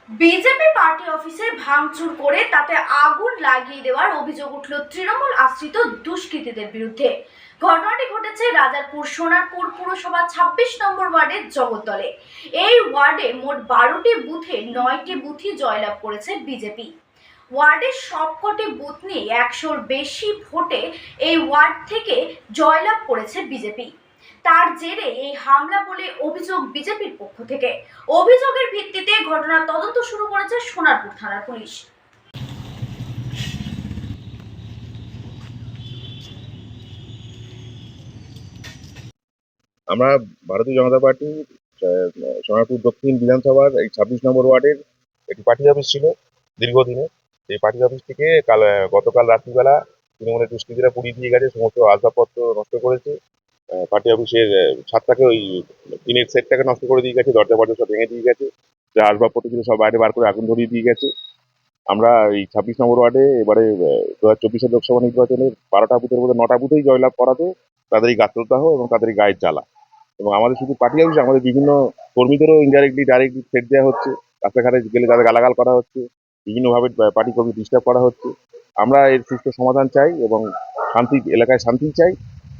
BJP party অফিসে ভাঙচুর করে তাতে আগুন লাগিয়ে দেওয়ার অভিযোগ উঠল তৃণমূল আশ্রিত দুষ্কৃতীদের বিরুদ্ধে। ঘটনাটি ঘটেছে রাজারপুর সোনারপুর পুরসভা ২৬ নম্বর ওয়ার্ডের জগদ্দলে। এই ওয়ার্ডে মোট ১২টি বুথে ৯টি বুথই জয়লাভ করেছে বিজেপি। ওয়ার্ডের সবকটি বুথ নিয়ে ১০০-র বেশি ভোটে এই ওয়ার্ড থেকে জয়লাভ করেছে বিজেপি। তার জেরে এই হামলা বলে অভিযোগ বিজেপির পক্ষ থেকে। অভিযোগের ভিত্তিতে ঘটনার তদন্ত শুরু করেছে সোনারপুর থানার পুলিশ। আমরা ভারতীয় জনতা পার্টি সোনারপুর দক্ষিণ বিধানসভার এই ২৬ নম্বর ওয়ার্ডের একটি পার্টি অফিস ছিল দীর্ঘদিনে। এই পার্টি অফিস থেকে গতকাল রাত্রিবেলা তৃণমূলের দুষ্কৃতীরা পুড়িয়ে দিয়ে গেছে, সমস্ত আসবাবপত্র নষ্ট করেছে। পার্টি অফিসের ছাদটাকে, ওই টিনের সেটটাকে নষ্ট করে দিয়ে গেছে, দরজা ফরজা সব ভেঙে দিয়ে গেছে, যা আসবাবপত্র ছিল সব বাইরে বার করে আগুন ধরিয়ে দিয়ে গেছে। আমরা এই ২৬ নম্বর ওয়ার্ডে এবারে ২০২৪ লোকসভা নির্বাচনের ১২টা বুথের মধ্যে ৯টা বুথেই জয়লাভ করাতে তাদেরই গাত্রদাহ এবং তাদেরই গায়ের জ্বালা। এবং আমাদের শুধু পার্টি অফিস, আমাদের বিভিন্ন কর্মীদেরও ইনডাইরেক্টলি ডাইরেক্টলি থ্রেট দেওয়া হচ্ছে, রাস্তাঘাটে গেলে তাদের গালাগাল করা হচ্ছে, বিভিন্নভাবে পার্টি কর্মী ডিস্টার্ব করা হচ্ছে। আমরা এর সুষ্ঠু সমাধান চাই এবং এলাকায় শান্তি চাই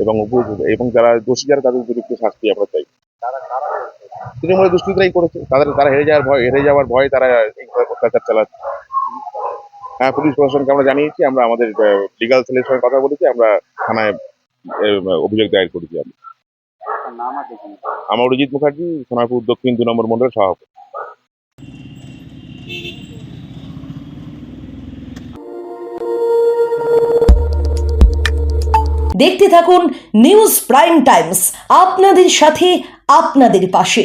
এবং যারা দোষী যারা তাদের উপযুক্ত শাস্তি আমরা চাই। তৃণমূলের দুষ্কৃতীরাই করেছে, তারা হেরে যাওয়ার ভয়ে তারা এই অত্যাচার চালাচ্ছে। হ্যাঁ, পুলিশ প্রশাসনকে আমরা জানিয়েছি, আমরা আমাদের লিগাল সেলের সঙ্গে কথা বলেছি, আমরা থানায় অভিযোগ দায়ের করেছি। আমার অরিজিৎ মুখার্জি, সোনারপুর দক্ষিণ ২ নম্বর মন্ডলের সভাপতি। দেখতে থাকুন নিউজ প্রাইম টাইমস, আপনাদের সাথে আপনাদের পাশে।